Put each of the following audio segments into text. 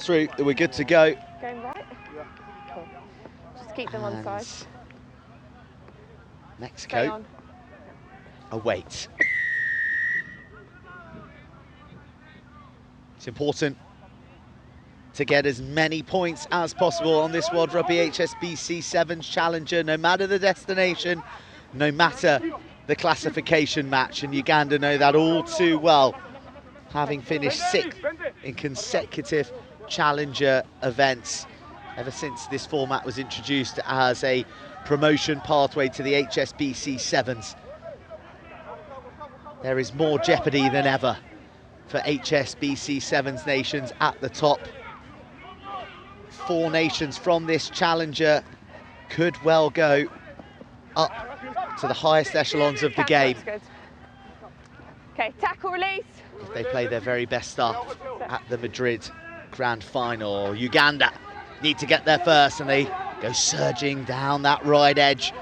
Through, we're good to go. Going right? Cool. Just keep them on side. Mexico awaits. It's important to get as many points as possible on this World Rugby HSBC Sevens Challenger, no matter the destination, no matter the classification match, and Uganda know that all too well, having finished 6th in consecutive Challenger events ever since this format was introduced as a promotion pathway to the HSBC Sevens. There is more jeopardy than ever for HSBC Sevens nations at the top. 4 nations from this Challenger could well go up to the highest echelons of the game. Okay, tackle release. If they play their very best stuff at the Madrid Grand Final. Uganda need to get there first, and they go surging down that right edge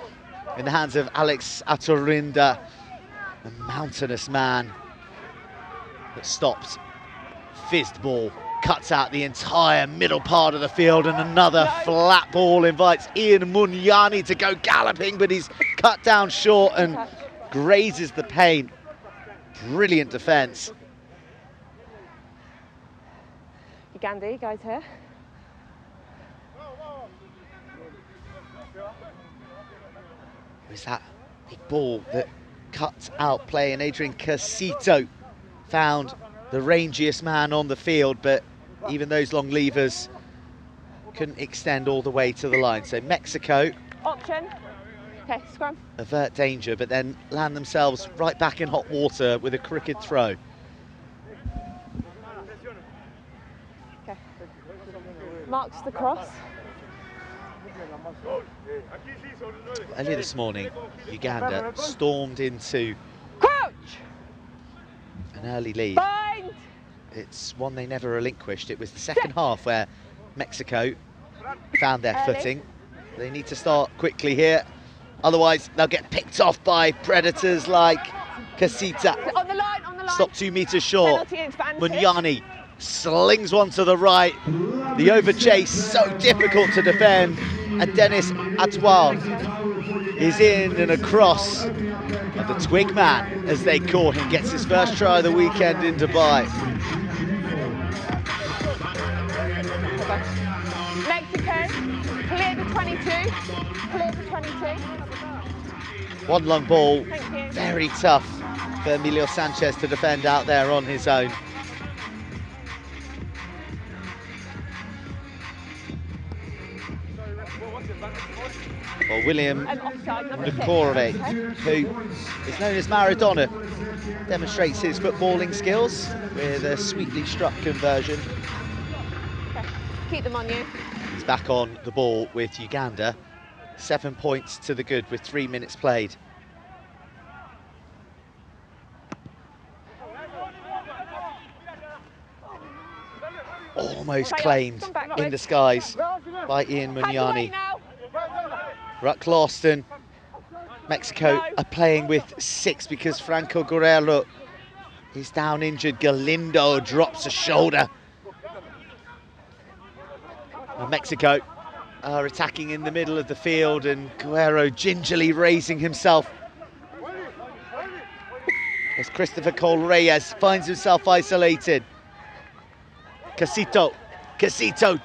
in the hands of Alex Aturinda, a mountainous man that stopped. Fizzed ball cuts out the entire middle part of the field, and another flat ball invites Ian Munyani to go galloping, but he's cut down short and grazes the paint. Brilliant defence. Uganda, you guys here. It was that big ball that cut out play, and Adrian Casito found the rangiest man on the field, but even those long levers couldn't extend all the way to the line. So Mexico option. Okay, scrum. Avert danger, but then land themselves right back in hot water with a crooked throw. Okay. Marks the cross. Earlier this morning, Uganda stormed into Crouch! an early lead. Bind! It's one they never relinquished. It was the second half where Mexico found their footing. They need to start quickly here, otherwise they'll get picked off by predators like Casita. On the line, on the line. Stop 2 meters short. Penalty advantage. Munyani slings one to the right. The overchase, so difficult to defend. And Dennis Atwal is in and across. And the twig man, as they call him, gets his first try of the weekend in Dubai. Mexico, clear the 22. Clear the 22. One long ball, Thank you. very tough for Emilio Sanchez to defend out there on his own. Well, William Nkorre, who is known as Maradona, demonstrates his footballing skills with a sweetly struck conversion. Okay. Keep them on you. He's back on the ball with Uganda. 7 points to the good with 3 minutes played. Almost claimed in the skies by Ian Munyani. Ruck Larston, Mexico are playing with 6 because Franco Guerrero is down injured. Galindo drops a shoulder. And Mexico are attacking in the middle of the field, and Guerrero gingerly raising himself as Christopher Cole Reyes finds himself isolated. Casito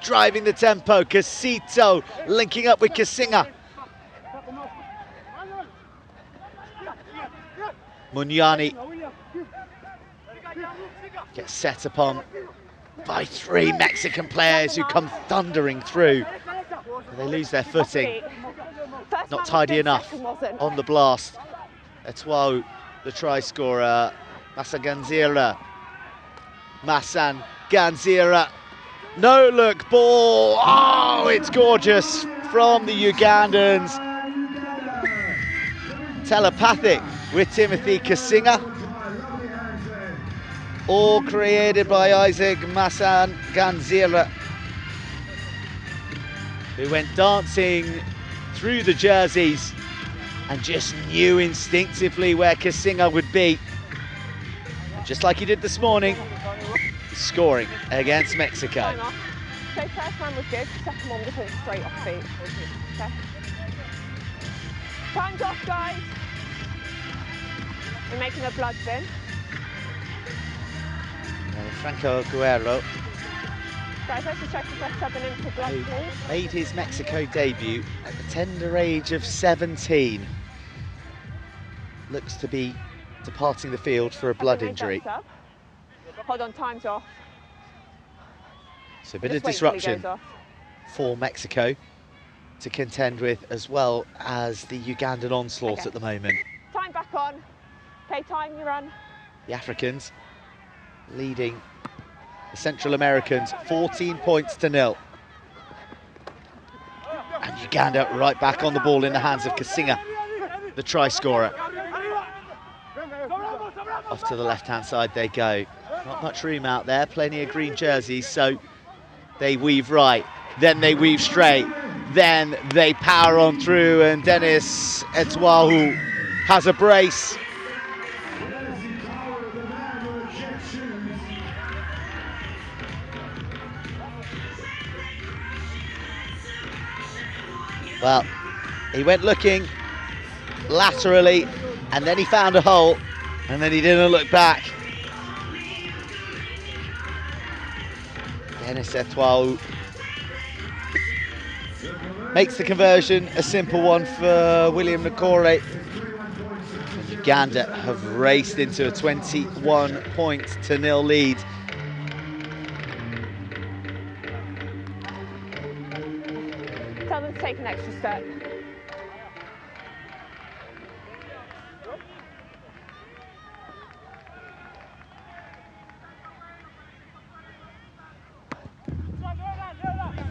driving the tempo. Casito linking up with Kasinga. Munyani gets set upon by 3 Mexican players who come thundering through. They lose their footing. Not tidy enough on the blast. Eto'o, the try scorer. Massaganzira. Massaganzira. No look ball. Oh, it's gorgeous from the Ugandans. Telepathic with Timothy Kasinga. All created by Isaac Massaganzira, who went dancing through the jerseys and just knew instinctively where Kasinga would be. Just like he did this morning, scoring against Mexico. So first one was good, second one was straight off feet. Okay. Time's off, guys. We're making a blood bin. Franco Guerrero, Guys, let's just check if we're subbing in for blood, who please. made his Mexico debut at the tender age of 17, looks to be departing the field for a blood Okay, injury. sub. Hold on, time's off. So a bit Just of wait till he disruption goes off. for Mexico to contend with, as well as the Ugandan onslaught Okay. at the moment. Time back on. Okay, time, you run. The Africans leading the Central Americans 14 points to 0. And Uganda right back on the ball in the hands of Kasinga, the try scorer. Off to the left-hand side they go. Not much room out there, plenty of green jerseys, so they weave right, then they weave straight, then they power on through, and Dennis Etwahu has a brace. Well, he went looking laterally, and then he found a hole, and then he didn't look back. Dennis Etwahu makes the conversion a simple one for William Nakore. And Uganda have raced into a 21-0 lead. Tell them to take an extra step.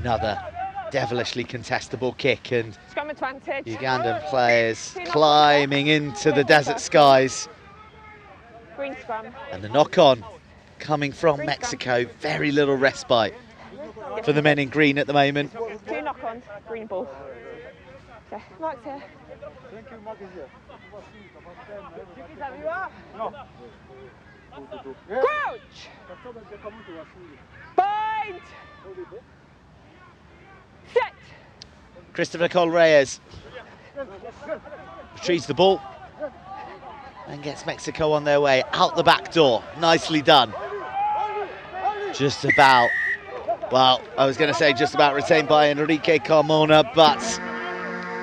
Another devilishly contestable kick, and Scrum advantage. Ugandan players climbing into the desert skies. Green scrum. And the knock-on coming from Mexico, very little respite for the men in green at the moment. 2 knock-ons, green ball. Okay, Mark's here. Crouch! Bind! Set! Christopher Cole Reyes retrieves the ball and gets Mexico on their way out the back door. Nicely done. Just about, well, I was going to say just about retained by Enrique Carmona, but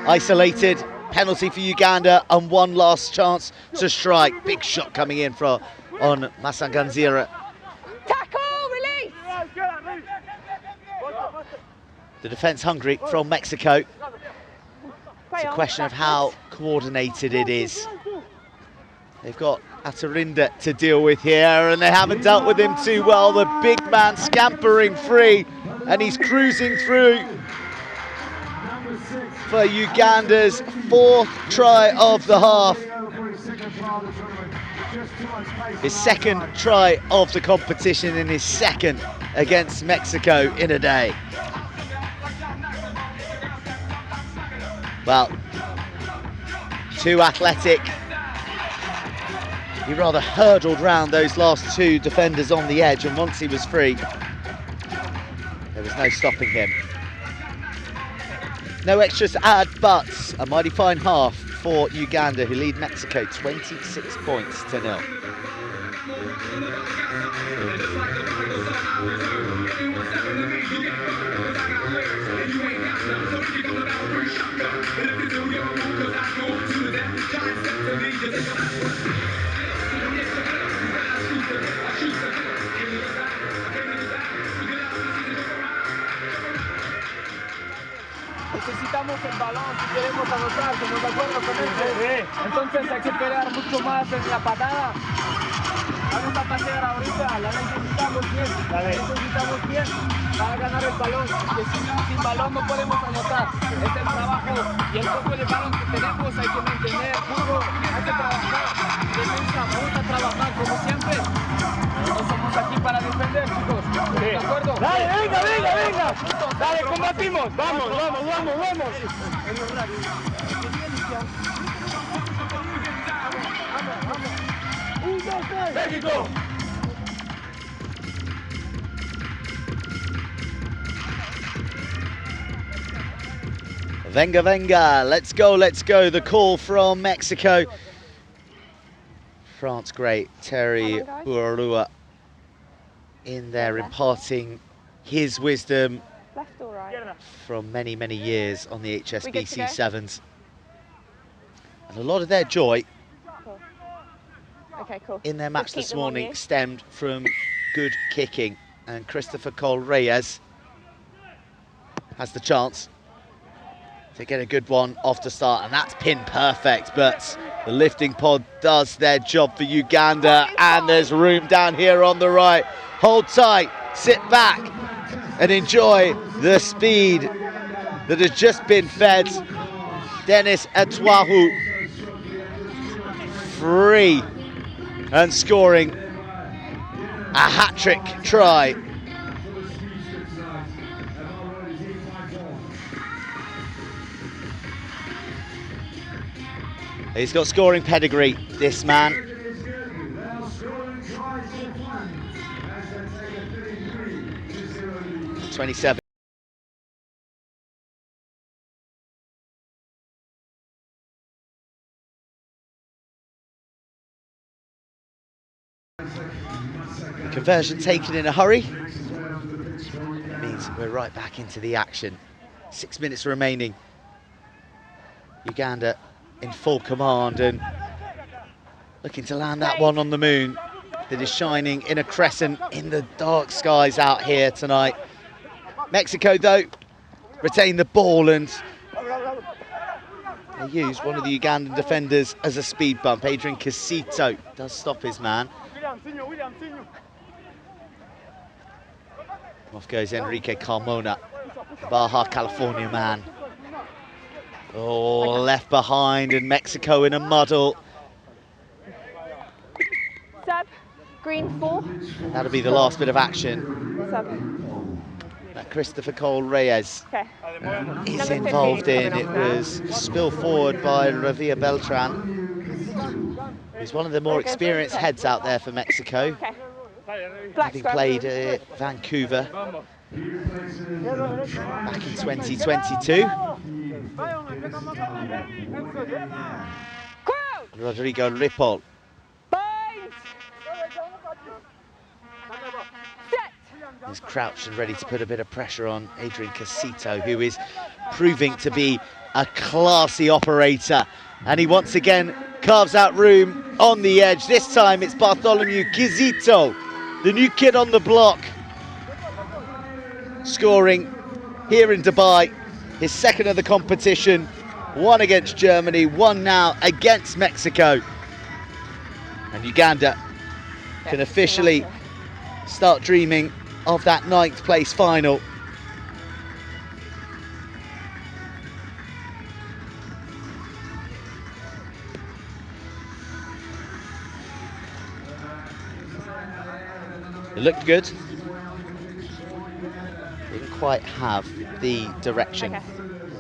isolated. Penalty for Uganda and one last chance to strike. Big shot coming in on Masanganzira. Tackle! Release! The defence hungry from Mexico. It's a question of how coordinated it is. They've got Atarinda to deal with here, and they haven't dealt with him too well. The big man scampering free, and he's cruising through for Uganda's 4th try of the half. His 2nd try of the competition, and his 2nd against Mexico in a day. Well, too athletic. He rather hurdled round those last 2 defenders on the edge, and once he was free, there was no stopping him. No extras to add, but a mighty fine half for Uganda, who lead Mexico 26 points to 0. Necesitamos el balón si queremos anotar, ¿estamos de acuerdo con eso? Sí. Entonces hay que pelear mucho más en la patada. Vamos a pasear ahorita, la necesitamos bien para ganar el balón, porque sin balón no podemos anotar. Es el trabajo y el poco de balón que tenemos hay que mantener puro, hay que trabajar. Defensa, vamos a trabajar como siempre. No somos aquí para defender, chicos. ¿De acuerdo? Dale, venga. Dale, combatimos. Vamos. México. Venga, venga, let's go, let's go. The call from Mexico. France great, Terry Buarua in there imparting his wisdom Left or right? from many, many years on the HSBC Sevens. And a lot of their joy Cool. Okay, cool. in their match Keep this them on morning you. stemmed from good kicking. And Christopher Cole Reyes has the chance to get a good one off the start, and that's pin perfect, but the lifting pod does their job for Uganda, and there's room down here on the right. Hold tight, sit back, and enjoy the speed that has just been fed. Dennis Atwahu free and scoring a hat-trick try. He's got scoring pedigree, this man. '27. Conversion taken in a hurry. It means we're right back into the action. 6 minutes remaining. Uganda in full command and looking to land that one on the moon that is shining in a crescent in the dark skies out here tonight. Mexico, though, retain the ball, and they use one of the Ugandan defenders as a speed bump. Adrian Casito does stop his man. Off goes Enrique Carmona, Baja California man. Oh, left behind, and Mexico in a muddle. Sub, green 4. That'll be the last bit of action Sub. that Christopher Cole Reyes Okay. is Number 15 involved in. coming It off now. was spill forward by Ravia Beltran, who's one of the more experienced heads out there for Mexico, Okay. Black having scrub. played at Vancouver back in 2022. Crowd! Rodrigo Ripoll Bind! Set! is crouched and ready to put a bit of pressure on Adrian Casito, who is proving to be a classy operator. And he once again carves out room on the edge. This time it's Bartholomew Kizito, the new kid on the block, scoring here in Dubai, his second of the competition. One against Germany, one now against Mexico. And Uganda can officially start dreaming of that 9th place final. It looked good. Didn't quite have the direction.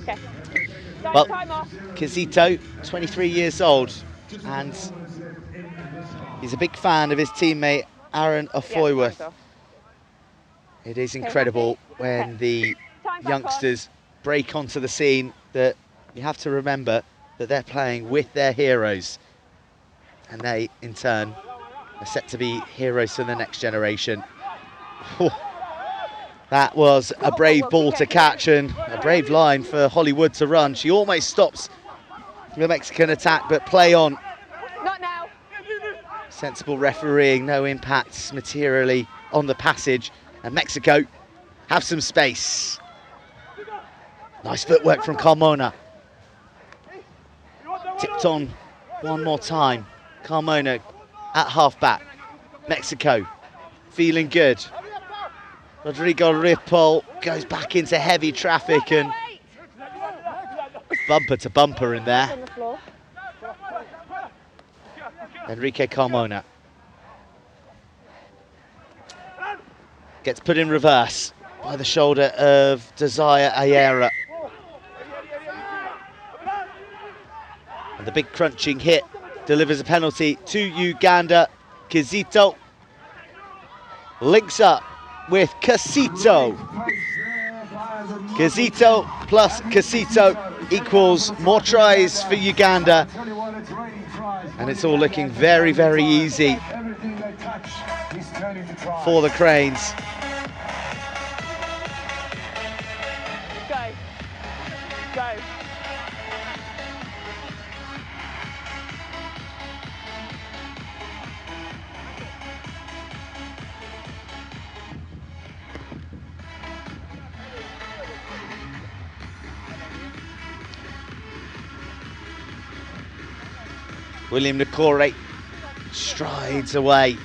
Okay. Well, Time off. Kizito, 23 years old, and he's a big fan of his teammate Aaron Afoyworth. Time's off. It is incredible when the Time back youngsters break onto the scene, that you have to remember that they're playing with their heroes, and they in turn are set to be heroes for the next generation. That was a brave ball to catch and a brave line for Hollywood to run. She almost stops the Mexican attack, but play on. Not now. Sensible refereeing, no impacts materially on the passage, and Mexico have some space. Nice footwork from Carmona. Tipped on one more time. Carmona at half-back. Mexico feeling good. Rodrigo Ripoll goes back into heavy traffic and bumper to bumper in there. On the floor. Enrique Carmona gets put in reverse by the shoulder of Desire Ayera. And the big crunching hit delivers a penalty to Uganda. Kizito links up with Casito. Kizito plus Casito equals more tries for Uganda. And it's all looking very, very easy for the Cranes. Go. Go. William Nakore strides away.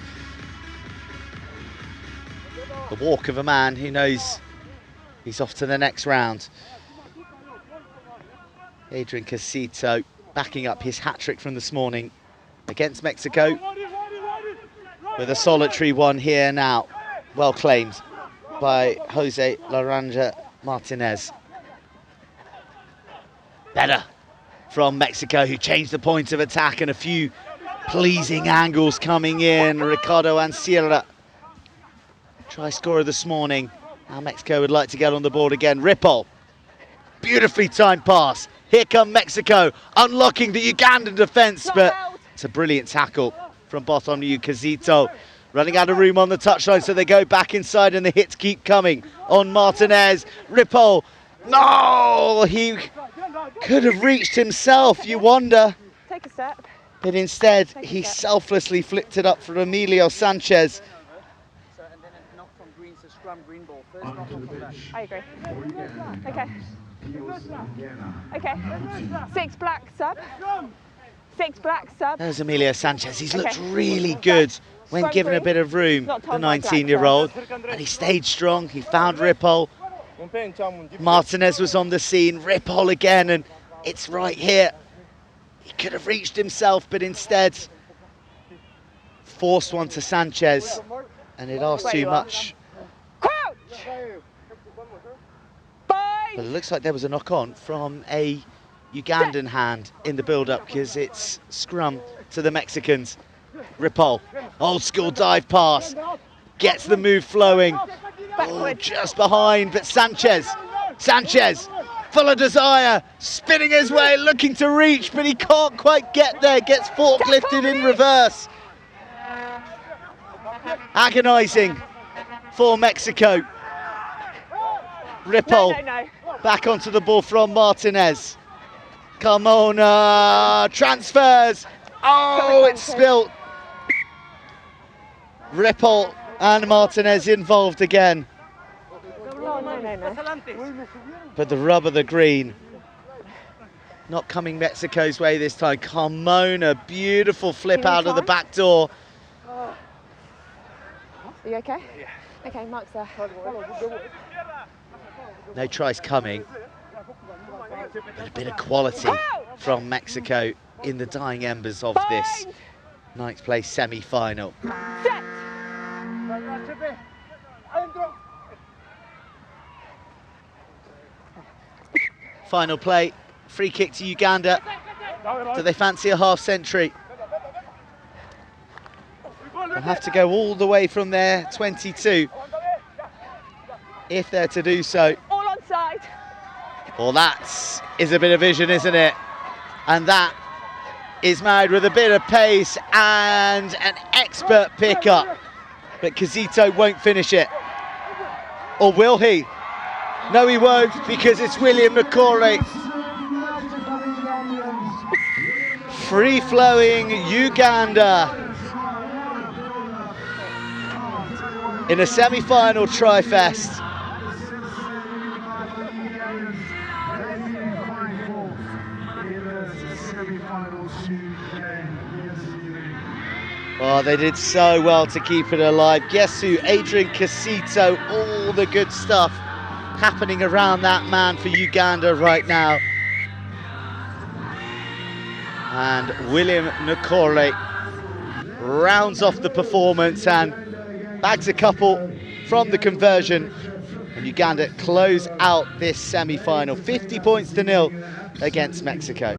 The walk of a man who knows he's off to the next round. Adrian Casito backing up his hat-trick from this morning against Mexico with a solitary one here now, well claimed by Jose Laranja Martinez. Better from Mexico, who changed the point of attack, and a few pleasing angles coming in. Ricardo Ansira, try scorer this morning. Now Mexico would like to get on the board again. Ripoll, beautifully timed pass. Here come Mexico, unlocking the Ugandan defence, but it's a brilliant tackle from Bartholomew Casito. Running out of room on the touchline, so they go back inside and the hits keep coming on Martinez. Ripoll, no, he could have reached himself, you wonder. Take a step. But instead, he selflessly flicked it up for Emilio Sanchez. And then a knock from green, so scrum green ball. First knock from that. I agree. Okay. Okay. 6 black sub. 6 black sub. There's Emilio Sanchez. He's looked Okay. really good when Scrum given a green. bit of room, Not the told by black 19-year-old. And he stayed strong. He found Ripoll. Martinez was on the scene. Ripoll again, and it's right here. He could have reached himself, but instead forced one to Sanchez, and it asked too much. Crouch! Bye! But it looks like there was a knock-on from a Ugandan hand in the build-up, because it's scrum to the Mexicans. Ripoll, old-school dive pass, gets the move flowing. Oh, just behind, but Sanchez, full of desire, spinning his way, looking to reach, but he can't quite get there, gets forklifted in reverse. Agonising for Mexico. Ripoll No. back onto the ball from Martinez. Carmona transfers. Oh, it's spilt. Ripoll and Martinez involved again. No. But the rub of the green not coming Mexico's way this time. Carmona, beautiful flip Can you out of the climb? back door. Are you okay? Yeah. Okay, Mark's there. No tries coming. But a bit of quality from Mexico in the dying embers of this ninth place semi-final. Set! Final play, free kick to Uganda. Do they fancy a half century? They'll have to go all the way from their 22 if they're to do so. All onside. Well, that is a bit of vision, isn't it? And that is married with a bit of pace and an expert pickup. But Casito won't finish it. Or will he? No, he won't, because it's William Nakore. Free-flowing Uganda in a semi-final tri-fest. Oh, they did so well to keep it alive. Gesu, Adrian Casito, all the good stuff happening around that man for Uganda right now. And William Nakore rounds off the performance and bags a couple from the conversion. And Uganda close out this semi-final, 50 points to 0 against Mexico.